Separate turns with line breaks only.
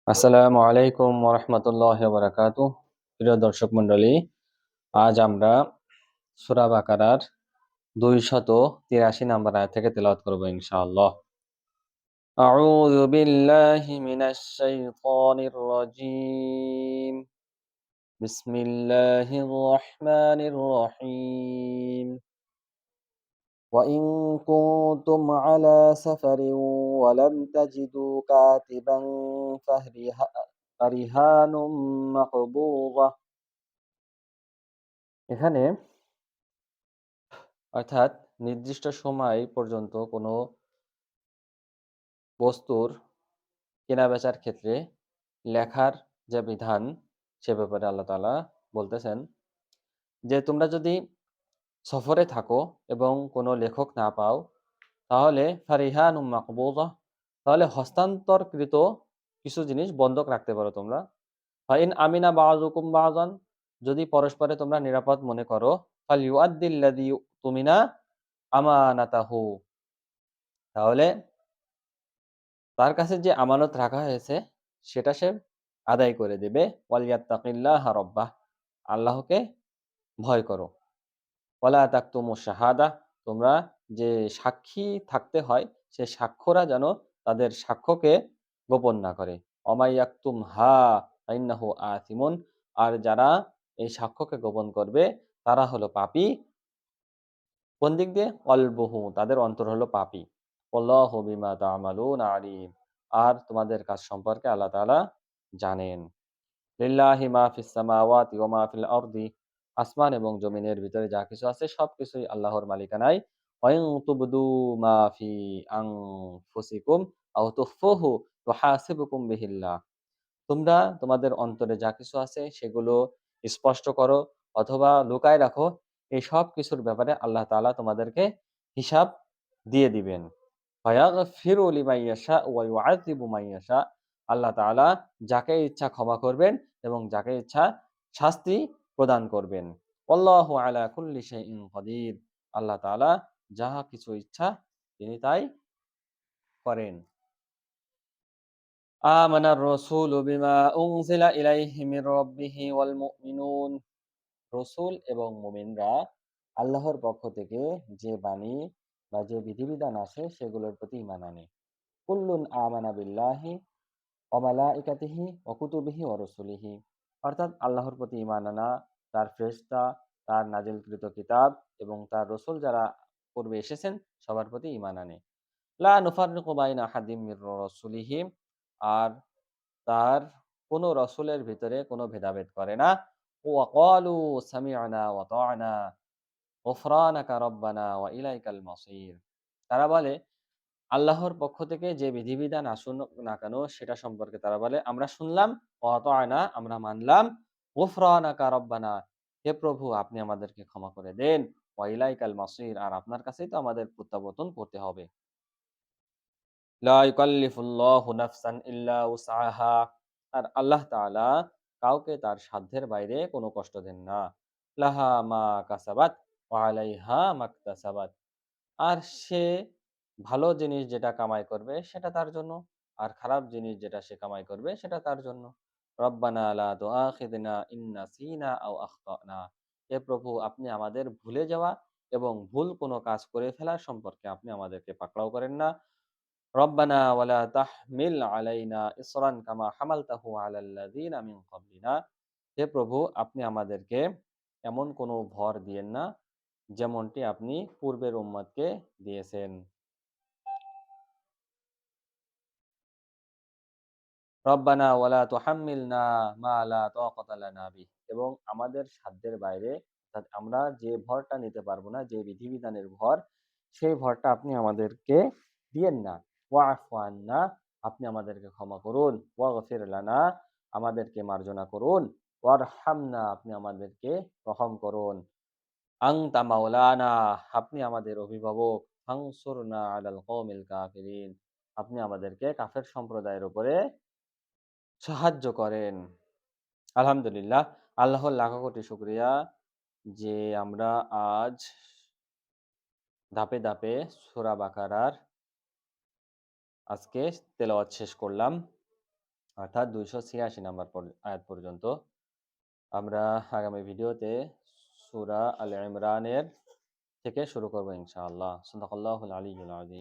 আসসালামু আলাইকুম ওরহমতুল্লাহি ওয়া বারাকাতুহু। প্রিয় দর্শক মণ্ডলী, আজ আমরা সূরা বাকারার 283 নম্বর আয়াত থেকে তেলাওয়াত করব ইনশাআল্লাহ। আউযু বিল্লাহি মিনাশ শাইতানির রাজীম। বিসমিল্লাহির রহমানির রহিম। وإن كنتم على سفر ولم تجدوا كاتبا فرهان مقبوضة। এখানে অর্থাৎ নির্দিষ্ট সময় পর্যন্ত কোনো বস্তুর কেনাবেচার ক্ষেত্রে লেখার যে বিধান, সে ব্যাপারে আল্লাহ তাআলা বলতেছেন যে তোমরা যদি সফরে থাকো এবং কোনো লেখক না পাও, তাহলে ফারিহানুম মাকবুদা, তাহলে হস্তান্তরকৃত কিছু জিনিস বন্ধক রাখতে পারো তোমরা। ফাইন আমিনা বাযুকুম বাযান, যদি পরস্পরে তোমরা নিরাপদ মনে করো, ফালইউআদ্দিল্লাযী তুমিনা আমানাতাহু, তাহলে তার কাছে যে আমানত রাখা হয়েছে সেটা সে আদায় করে দেবে। ওয়ালিয়াত্তাকিল্লাহা রাব্বাহ, আল্লাহকে ভয় করো। ওয়ালা তাকতুমুশ শাহাদা, তোমরা যে সাক্ষী থাকতে হয় সে সাক্ষ্যরা যেন তাদের সাক্ষ্যকে গোপন না করে। ওমাই ইয়াকতুমহা ফাইন্নাহু আথিমুন, আর যারা এই সাক্ষ্যকে গোপন করবে তারা হলো পাপী। কোন দিক দিয়ে? কলবুহু, তাদের অন্তর হলো পাপী। আল্লাহু বিমা তা'মালুনা আলিম, আর তোমাদের কাজ সম্পর্কে আল্লাহ তাআলা জানেন। লিল্লাহি মা ফিস সামাওয়াতি ওয়া মা ফিল আরদি, আসমান এবং জমিনের ভিতরে যা কিছু আছে সবকিছুই আল্লাহর মালিকানায়। ওয়া ইন তুবদু মা ফি আনফুসিকুম আও তুখফুহু ইউহাসিবুকুম বিহিল্লাহ, তোমরা তোমাদের অন্তরে যা কিছু আছে সেগুলো স্পষ্ট করো অথবা লুকায় রাখো, এই সব কিছুর ব্যাপারে আল্লাহ তাআলা তোমাদেরকে হিসাব দিয়ে দিবেন। ফায়াগফিরু লিমান ইয়াশা ওয়া ইউআযিবু মান ইয়াশা, আল্লাহ তাআলা যাকে ইচ্ছা ক্ষমা করবেন এবং যাকে ইচ্ছা শাস্তি প্রদান করবেন। আল্লাহু আলা কুল্লি শাইইন কাদির, আল্লাহ তাআলা যাহা কিছু ইচ্ছা তিনি তাই করেন। আমানার রাসূলু বিমা উনজিলা ইলাইহি মির রাব্বিহি ওয়াল মুমিনুন, রসুল এবং মুমিনরা আল্লাহর পক্ষ থেকে যে বাণী বা যে বিধিবিধান আসে সেগুলোর প্রতি ঈমান আনে। কুল্লুন আমানা বিল্লাহি ওয়া মালাইকাতিহি ওয়া কুতুবিহি ওয়া রুসুলিহি, অর্থাৎ আল্লাহর প্রতি ঈমান আনা, তার ফেরেশতা, তার নাজিলকৃত কিতাব এবং তার রসুল যারা পূর্বে এসেছেন সবার প্রতি ঈমান আনে। লা নুফাররিকু বাইনা আহাদিম মির রাসূলিহি, আর তার কোন রসুলের ভিতরে কোনো ভেদাভেদ করে না। ওয়া ক্বালু সামি'না ওয়া আতা'না গুফরানাকা রাব্বানা ওয়া ইলাইকাল মাসির, তারা বলে আল্লাহর পক্ষ থেকে যে বিধিবিধান আসুন না কেন সেটা সম্পর্কে তারা বলে আমরা শুনলাম, ওয়া আতা'না আমরা মানলাম, গুফরানাকা রাব্বানা হে প্রভু আপনি আমাদেরকে ক্ষমা করে দেন, ওয়া ইলাইকাল মাসির আর আপনার কাছেই তো আমাদের প্রত্যাবর্তন করতে হবে। লা ইউকাল্লিফুল্লাহু নাফসান ইল্লা উসআহা, আর আল্লাহ তাআলা কাউকে তার সাধ্যের বাইরে কোনো কষ্ট দেন না। লাহা মা কাসাবাত ওয়া আলাইহা মাকতাসাবাত, আর সে ভালো জিনিস যেটা কামাই করবে সেটা তার জন্য, আর খারাপ জিনিস যেটা সে কামাই করবে সেটা তার জন্য। রব্বানা লা তুআখিযনা ইন নাসিনা আও আখতানা, হে প্রভু আপনি আমাদের ভুলে যাওয়া এবং ভুল কোনো কাজ করে ফেলা সম্পর্কে আপনি আমাদেরকে পাকড়াও করেন না। রব্বানা ওয়ালা তাহমিল আলাইনা ইসরান কামা হামালতাহু আলাল্লাযিনা মিন ক্বাবলিনা, হে প্রভু আপনি আমাদেরকে এমন কোনো ভর দিয়েন না যেমনটি আপনি পূর্বের উম্মতকে দিয়েছেন। রব্বানা ওয়ালা তুহাম্মিলনা মা লা তাকাতা লানা বিহ, এবং আমাদের সাধ্যের বাইরে অর্থাৎ আমরা যে ভরটা নিতে পারবো না, যে বিধিবিধানের ভর, সেই ভরটা আপনি আমাদেরকে দিয়েন না। ওয়াফু আন্না, আপনি আমাদেরকে ক্ষমা করুন। ওয়াগফির লানা, আমাদেরকে মার্জনা করুন। ওয়ারহামনা, আপনি আমাদেরকে রহম করুন। আনতা মাওলানা, আপনি আমাদের অভিভাবক। ফানসুরনা আলাল কওমিল কাফিরিন, আপনি আমাদেরকে কাফের সম্প্রদায়ের উপরে সাহায্য করেন। আলহামদুলিল্লাহ, আল্লাহর লাখো কোটি শুকরিয়া যে আমরা আজ ধাপে ধাপে সূরা বাকারার আজকে তেলাওয়াত শেষ করলাম। অর্থাৎ 286 নাম্বার আয়াত পর্যন্ত। আমরা আগামী ভিডিওতে সূরা আল ইমরানের থেকে শুরু করব ইনশাআল্লাহ। সাদাকাল্লাহুল আলিয়্যুল আযীম।